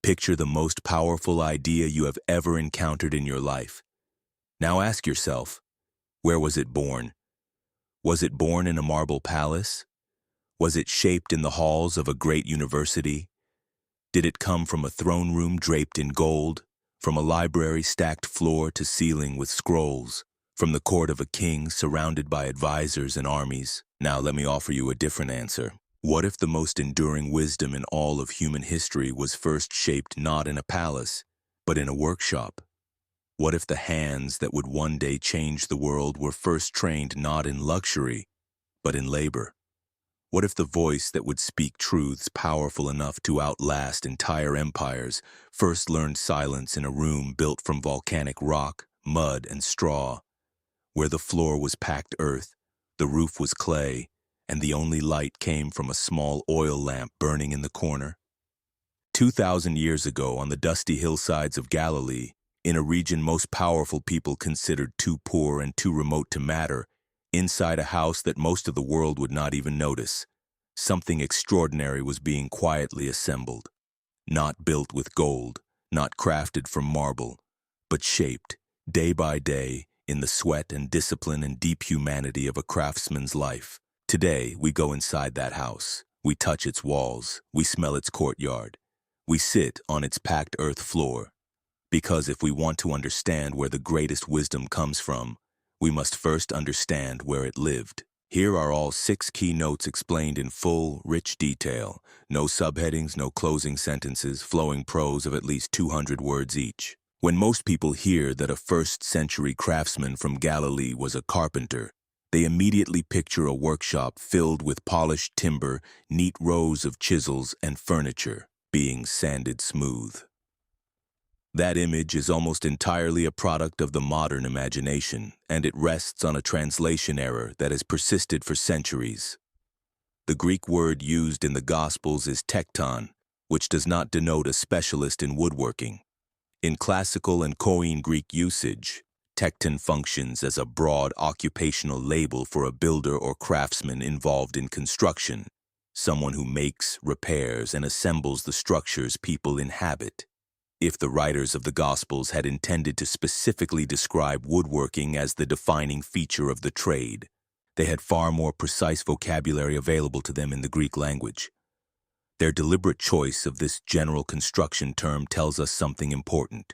Picture the most powerful idea you have ever encountered in your life. Now ask yourself, where was it born? Was it born in a marble palace? Was it shaped in the halls of a great university? Did it come from a throne room draped in gold, from a library stacked floor to ceiling with scrolls, from the court of a king surrounded by advisors and armies? Now let me offer you a different answer. What if the most enduring wisdom in all of human history was first shaped not in a palace, but in a workshop? What if the hands that would one day change the world were first trained not in luxury, but in labor? What if the voice that would speak truths powerful enough to outlast entire empires first learned silence in a room built from volcanic rock, mud, and straw, where the floor was packed earth, the roof was clay, and the only light came from a small oil lamp burning in the corner? 2,000 years ago, on the dusty hillsides of Galilee, in a region most powerful people considered too poor and too remote to matter, inside a house that most of the world would not even notice, something extraordinary was being quietly assembled. Not built with gold, not crafted from marble, but shaped, day by day, in the sweat and discipline and deep humanity of a craftsman's life. Today, we go inside that house. We touch its walls. We smell its courtyard. We sit on its packed earth floor. Because if we want to understand where the greatest wisdom comes from, we must first understand where it lived. Here are all 6 key notes explained in full, rich detail. No subheadings, no closing sentences, flowing prose of at least 200 words each. When most people hear that a first-century craftsman from Galilee was a carpenter, they immediately picture a workshop filled with polished timber, neat rows of chisels, and furniture being sanded smooth. That image is almost entirely a product of the modern imagination, and it rests on a translation error that has persisted for centuries. The Greek word used in the Gospels is tekton, which does not denote a specialist in woodworking. In classical and Koine Greek usage, tekton functions as a broad occupational label for a builder or craftsman involved in construction, someone who makes, repairs, and assembles the structures people inhabit. If the writers of the Gospels had intended to specifically describe woodworking as the defining feature of the trade, they had far more precise vocabulary available to them in the Greek language. Their deliberate choice of this general construction term tells us something important.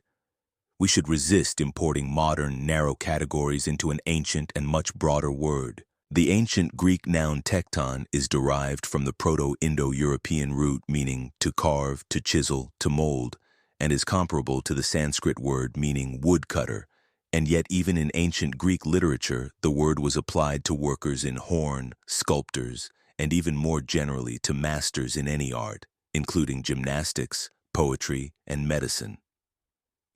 We should resist importing modern, narrow categories into an ancient and much broader word. The ancient Greek noun tekton is derived from the Proto-Indo-European root meaning to carve, to chisel, to mold, and is comparable to the Sanskrit word meaning woodcutter, and yet even in ancient Greek literature, the word was applied to workers in horn, sculptors, and even more generally to masters in any art, including gymnastics, poetry, and medicine.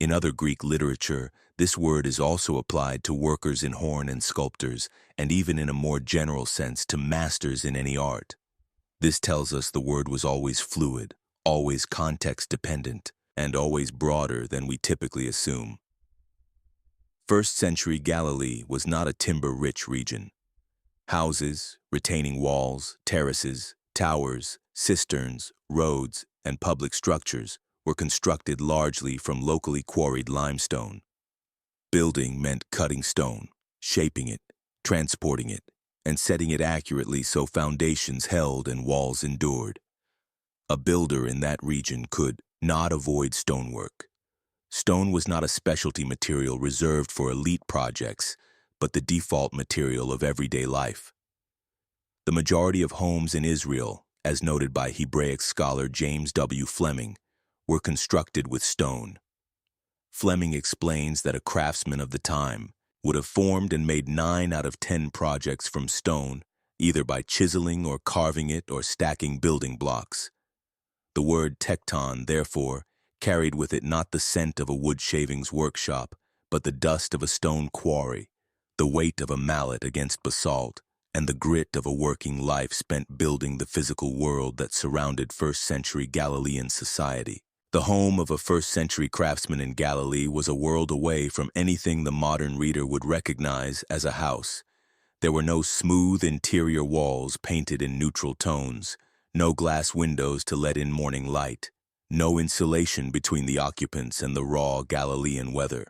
In other Greek literature, this word is also applied to workers in horn and sculptors, and even in a more general sense to masters in any art. This tells us the word was always fluid, always context-dependent, and always broader than we typically assume. First-century Galilee was not a timber-rich region. Houses, retaining walls, terraces, towers, cisterns, roads, and public structures were constructed largely from locally quarried limestone. Building meant cutting stone, shaping it, transporting it, and setting it accurately so foundations held and walls endured. A builder in that region could not avoid stonework. Stone was not a specialty material reserved for elite projects, but the default material of everyday life. The majority of homes in Israel, as noted by Hebraic scholar James W. Fleming, were constructed with stone. Fleming explains that a craftsman of the time would have formed and made 9 out of 10 projects from stone, either by chiseling or carving it or stacking building blocks. The word tekton, therefore, carried with it not the scent of a wood shavings workshop, but the dust of a stone quarry, the weight of a mallet against basalt, and the grit of a working life spent building the physical world that surrounded first-century Galilean society. The home of a first-century craftsman in Galilee was a world away from anything the modern reader would recognize as a house. There were no smooth interior walls painted in neutral tones, no glass windows to let in morning light, no insulation between the occupants and the raw Galilean weather.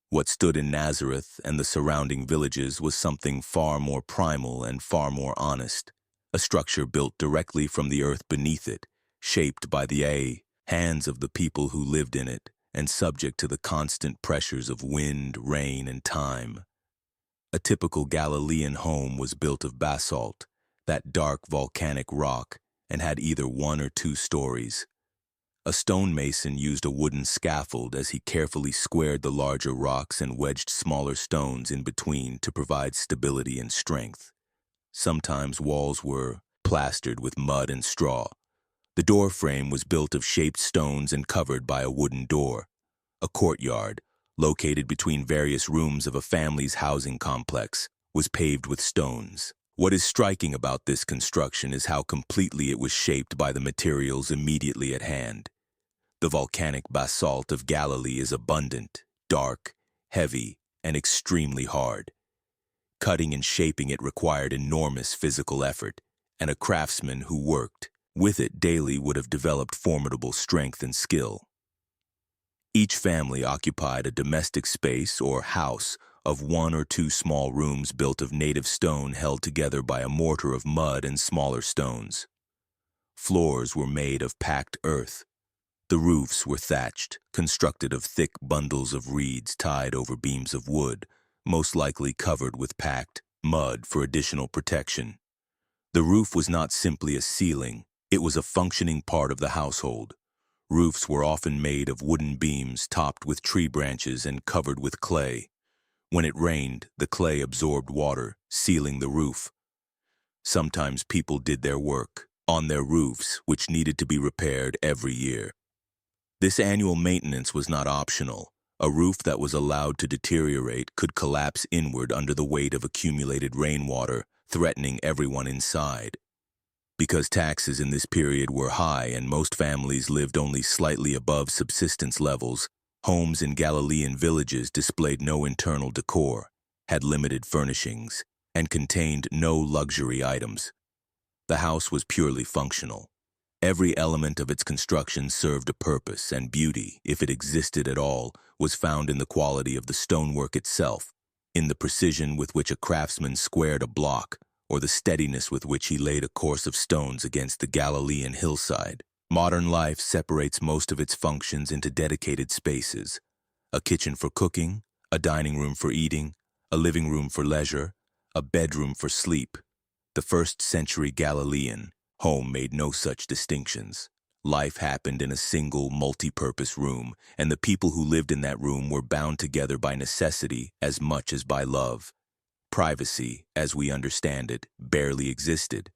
What stood in Nazareth and the surrounding villages was something far more primal and far more honest, a structure built directly from the earth beneath it, shaped by the hands of the people who lived in it, and subject to the constant pressures of wind, rain, and time. A typical Galilean home was built of basalt, that dark volcanic rock, and had either one or two stories. A stonemason used a wooden scaffold as he carefully squared the larger rocks and wedged smaller stones in between to provide stability and strength. Sometimes walls were plastered with mud and straw. The door frame was built of shaped stones and covered by a wooden door. A courtyard, located between various rooms of a family's housing complex, was paved with stones. What is striking about this construction is how completely it was shaped by the materials immediately at hand. The volcanic basalt of Galilee is abundant, dark, heavy, and extremely hard. Cutting and shaping it required enormous physical effort, and a craftsman who worked with it daily would have developed formidable strength and skill. Each family occupied a domestic space or house of one or two small rooms built of native stone held together by a mortar of mud and smaller stones. Floors were made of packed earth. The roofs were thatched, constructed of thick bundles of reeds tied over beams of wood, most likely covered with packed mud for additional protection. The roof was not simply a ceiling, it was a functioning part of the household. Roofs were often made of wooden beams topped with tree branches and covered with clay. When it rained, the clay absorbed water, sealing the roof. Sometimes people did their work on their roofs, which needed to be repaired every year. This annual maintenance was not optional. A roof that was allowed to deteriorate could collapse inward under the weight of accumulated rainwater, threatening everyone inside. Because taxes in this period were high and most families lived only slightly above subsistence levels, homes in Galilean villages displayed no internal decor, had limited furnishings, and contained no luxury items. The house was purely functional. Every element of its construction served a purpose, and beauty, if it existed at all, was found in the quality of the stonework itself, in the precision with which a craftsman squared a block, or the steadiness with which he laid a course of stones against the Galilean hillside. Modern life separates most of its functions into dedicated spaces: a kitchen for cooking, a dining room for eating, a living room for leisure, a bedroom for sleep. The first-century Galilean home made no such distinctions. Life happened in a single, multi-purpose room, and the people who lived in that room were bound together by necessity as much as by love. Privacy, as we understand it, barely existed.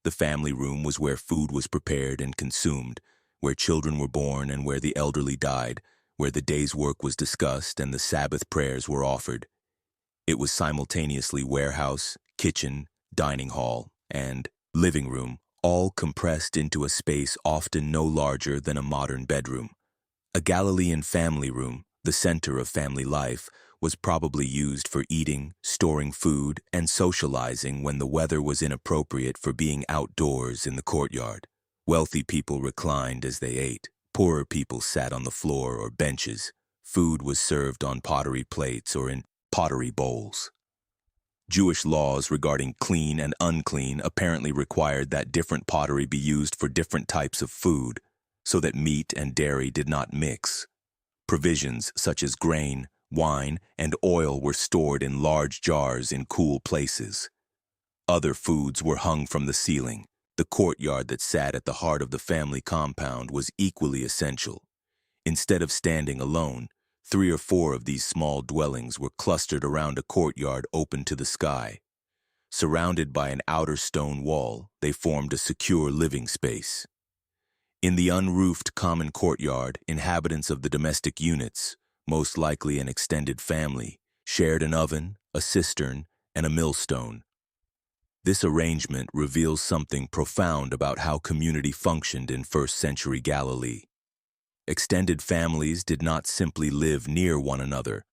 The family room was where food was prepared and consumed, where children were born and where the elderly died, where the day's work was discussed and the Sabbath prayers were offered. It was simultaneously warehouse, kitchen, dining hall, and living room, all compressed into a space often no larger than a modern bedroom. A Galilean family room, the center of family life, was probably used for eating, storing food, and socializing when the weather was inappropriate for being outdoors in the courtyard. Wealthy people reclined as they ate. Poorer people sat on the floor or benches. Food was served on pottery plates or in pottery bowls. Jewish laws regarding clean and unclean apparently required that different pottery be used for different types of food, so that meat and dairy did not mix. Provisions such as grain, wine, and oil were stored in large jars in cool places. Other foods were hung from the ceiling. The courtyard that sat at the heart of the family compound was equally essential. Instead of standing alone, 3 or 4 of these small dwellings were clustered around a courtyard open to the sky. Surrounded by an outer stone wall, they formed a secure living space. In the unroofed common courtyard, inhabitants of the domestic units, most likely an extended family, shared an oven, a cistern, and a millstone. This arrangement reveals something profound about how community functioned in first-century Galilee. Extended families did not simply live near one another,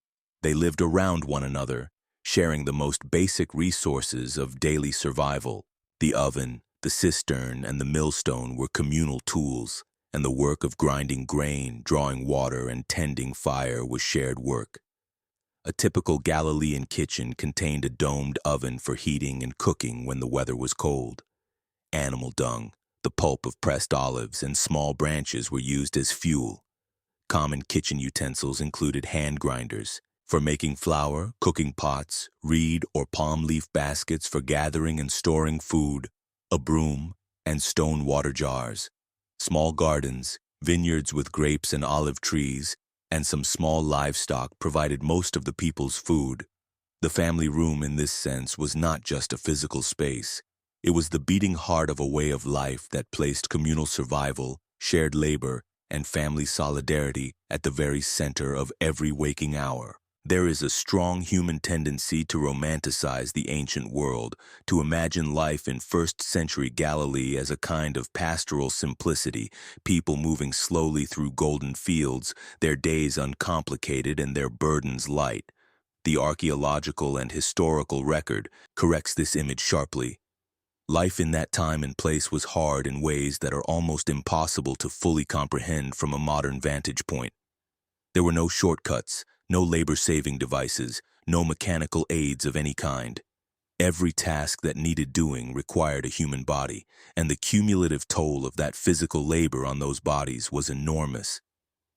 they lived around one another, sharing the most basic resources of daily survival. The oven, the cistern, and the millstone were communal tools, and the work of grinding grain, drawing water, and tending fire was shared work. A typical Galilean kitchen contained a domed oven for heating and cooking when the weather was cold. Animal dung, the pulp of pressed olives, and small branches were used as fuel. Common kitchen utensils included hand grinders for making flour, cooking pots, reed or palm leaf baskets for gathering and storing food, a broom, and stone water jars. Small gardens, vineyards with grapes and olive trees, and some small livestock provided most of the people's food. The family room in this sense was not just a physical space. It was the beating heart of a way of life that placed communal survival, shared labor, and family solidarity at the very center of every waking hour. There is a strong human tendency to romanticize the ancient world, to imagine life in first-century Galilee as a kind of pastoral simplicity, people moving slowly through golden fields, their days uncomplicated and their burdens light. The archaeological and historical record corrects this image sharply. Life in that time and place was hard in ways that are almost impossible to fully comprehend from a modern vantage point. There were no shortcuts, no labor-saving devices, no mechanical aids of any kind. Every task that needed doing required a human body, and the cumulative toll of that physical labor on those bodies was enormous.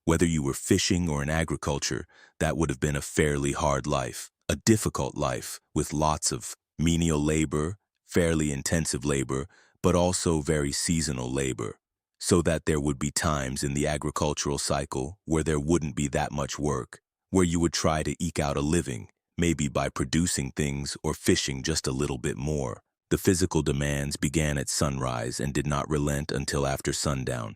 Whether you were fishing or in agriculture, that would have been a fairly hard life, a difficult life with lots of menial labor, fairly intensive labor, but also very seasonal labor, so that there would be times in the agricultural cycle where there wouldn't be that much work, where you would try to eke out a living, maybe by producing things or fishing just a little bit more. The physical demands began at sunrise and did not relent until after sundown.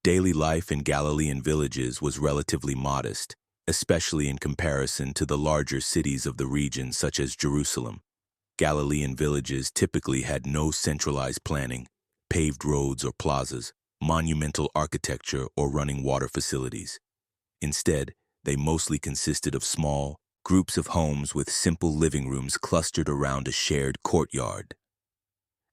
Daily life in Galilean villages was relatively modest, especially in comparison to the larger cities of the region such as Jerusalem. Galilean villages typically had no centralized planning, paved roads or plazas, monumental architecture or running water facilities. Instead, they mostly consisted of small groups of homes with simple living rooms clustered around a shared courtyard.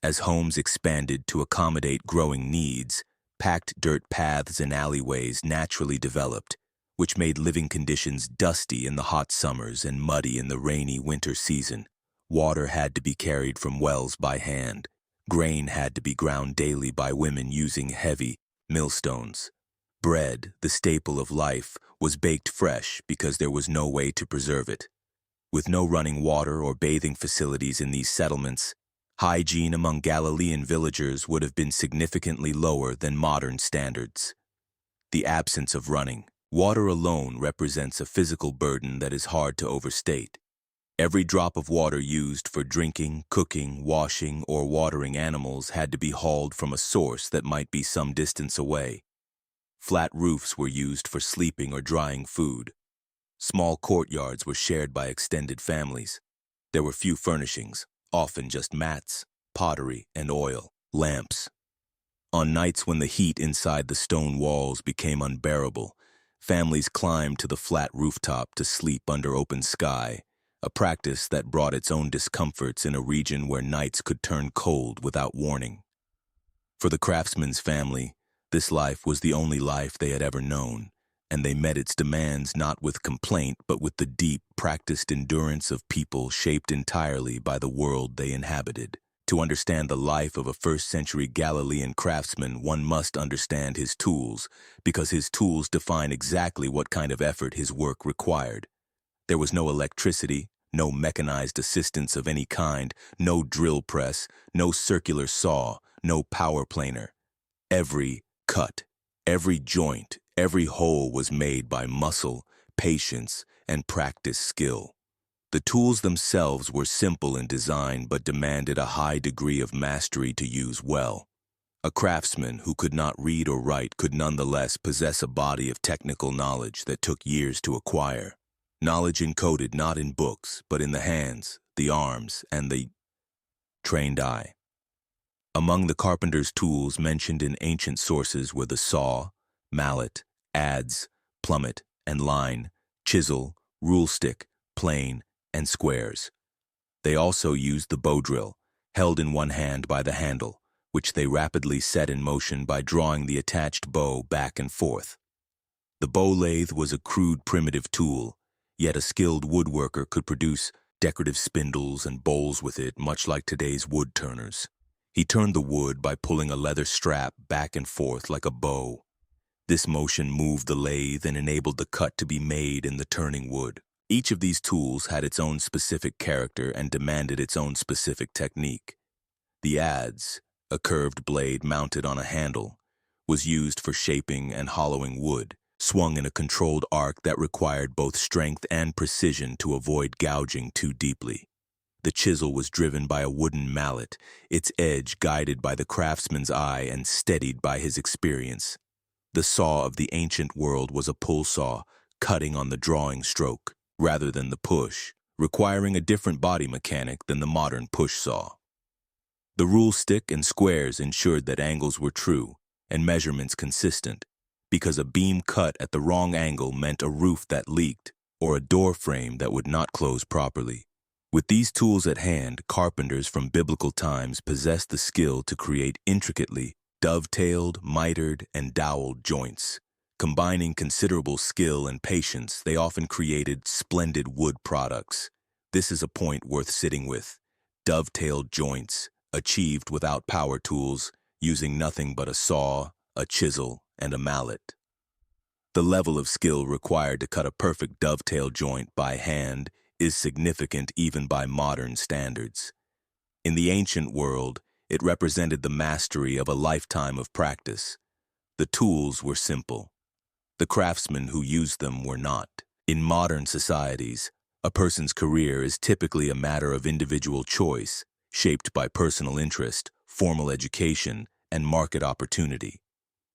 As homes expanded to accommodate growing needs, packed dirt paths and alleyways naturally developed, which made living conditions dusty in the hot summers and muddy in the rainy winter season. Water had to be carried from wells by hand. Grain had to be ground daily by women using heavy millstones. Bread, the staple of life, was baked fresh because there was no way to preserve it. With no running water or bathing facilities in these settlements, hygiene among Galilean villagers would have been significantly lower than modern standards. The absence of running water alone represents a physical burden that is hard to overstate. Every drop of water used for drinking, cooking, washing, or watering animals had to be hauled from a source that might be some distance away. Flat roofs were used for sleeping or drying food. Small courtyards were shared by extended families. There were few furnishings, often just mats, pottery, and oil lamps. On nights when the heat inside the stone walls became unbearable, families climbed to the flat rooftop to sleep under open sky, a practice that brought its own discomforts in a region where nights could turn cold without warning. For the Craftsman's family, this life was the only life they had ever known, and they met its demands not with complaint but with the deep, practiced endurance of people shaped entirely by the world they inhabited. To understand the life of a first-century Galilean craftsman, one must understand his tools, because his tools define exactly what kind of effort his work required. There was no electricity, no mechanized assistance of any kind, no drill press, no circular saw, no power planer. Every cut, every joint, every hole was made by muscle, patience, and practiced skill. The tools themselves were simple in design but demanded a high degree of mastery to use well. A craftsman who could not read or write could nonetheless possess a body of technical knowledge that took years to acquire. Knowledge encoded not in books, but in the hands, the arms, and the trained eye. Among the carpenter's tools mentioned in ancient sources were the saw, mallet, adze, plummet, and line, chisel, rule stick, plane, and squares. They also used the bow drill, held in one hand by the handle, which they rapidly set in motion by drawing the attached bow back and forth. The bow lathe was a crude, primitive tool, yet a skilled woodworker could produce decorative spindles and bowls with it, much like today's wood turners. He turned the wood by pulling a leather strap back and forth like a bow. This motion moved the lathe and enabled the cut to be made in the turning wood. Each of these tools had its own specific character and demanded its own specific technique. The adze, a curved blade mounted on a handle, was used for shaping and hollowing wood, swung in a controlled arc that required both strength and precision to avoid gouging too deeply. The chisel was driven by a wooden mallet, its edge guided by the craftsman's eye and steadied by his experience. The saw of the ancient world was a pull saw, cutting on the drawing stroke, rather than the push, requiring a different body mechanic than the modern push saw. The rule stick and squares ensured that angles were true and measurements consistent, because a beam cut at the wrong angle meant a roof that leaked or a door frame that would not close properly. With these tools at hand, carpenters from biblical times possessed the skill to create intricately dovetailed, mitered, and doweled joints. Combining considerable skill and patience, they often created splendid wood products. This is a point worth sitting with. Dovetailed joints, achieved without power tools, using nothing but a saw, a chisel, and a mallet. The level of skill required to cut a perfect dovetail joint by hand is significant even by modern standards. In the ancient world, it represented the mastery of a lifetime of practice. The tools were simple. The craftsmen who used them were not. In modern societies, a person's career is typically a matter of individual choice, shaped by personal interest, formal education, and market opportunity.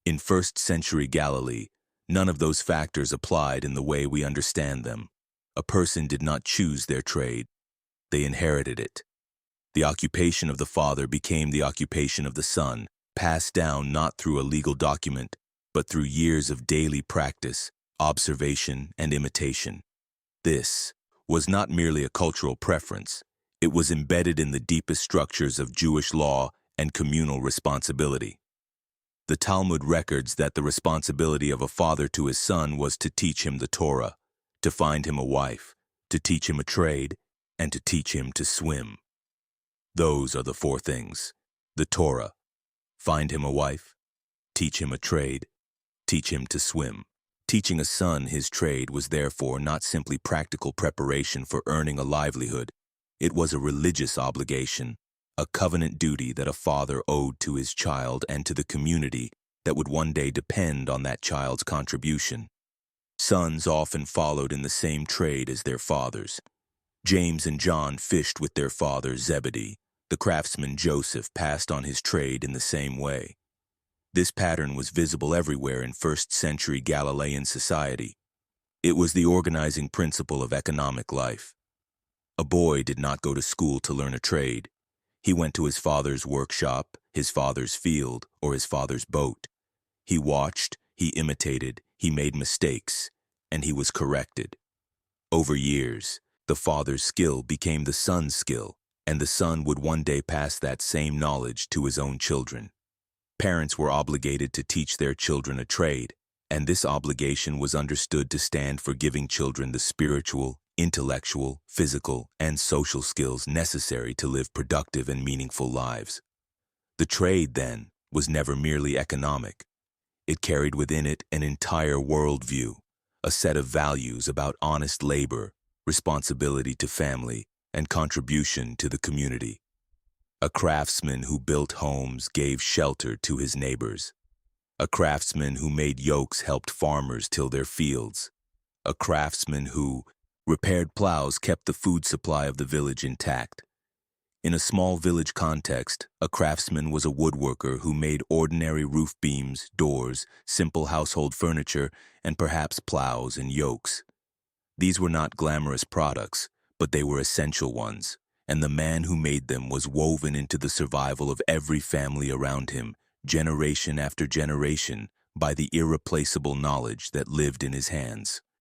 In first-century Galilee, none of those factors applied in the way we understand them. A person did not choose their trade. They inherited it. The occupation of the father became the occupation of the son, passed down not through a legal document, but through years of daily practice, observation, and imitation. This was not merely a cultural preference. It was embedded in the deepest structures of Jewish law and communal responsibility. The Talmud records that the responsibility of a father to his son was to teach him the Torah, to find him a wife, to teach him a trade, and to teach him to swim. Those are the four things: the Torah, find him a wife, teach him a trade, teach him to swim. Teaching a son his trade was therefore not simply practical preparation for earning a livelihood. It was a religious obligation, a covenant duty that a father owed to his child and to the community that would one day depend on that child's contribution. Sons often followed in the same trade as their fathers. James and John fished with their father Zebedee. The craftsman Joseph passed on his trade in the same way. This pattern was visible everywhere in first-century Galilean society. It was the organizing principle of economic life. A boy did not go to school to learn a trade. He went to his father's workshop, his father's field, or his father's boat. He watched, he imitated, he made mistakes, and he was corrected. Over years, the father's skill became the son's skill, and the son would one day pass that same knowledge to his own children. Parents were obligated to teach their children a trade, and this obligation was understood to stand for giving children the spiritual, intellectual, physical, and social skills necessary to live productive and meaningful lives. The trade, then, was never merely economic. It carried within it an entire worldview, a set of values about honest labor, responsibility to family, and contribution to the community. A craftsman who built homes gave shelter to his neighbors. A craftsman who made yokes helped farmers till their fields. A craftsman who repaired plows kept the food supply of the village intact. In a small village context, a craftsman was a woodworker who made ordinary roof beams, doors, simple household furniture, and perhaps plows and yokes. These were not glamorous products, but they were essential ones, and the man who made them was woven into the survival of every family around him, generation after generation, by the irreplaceable knowledge that lived in his hands.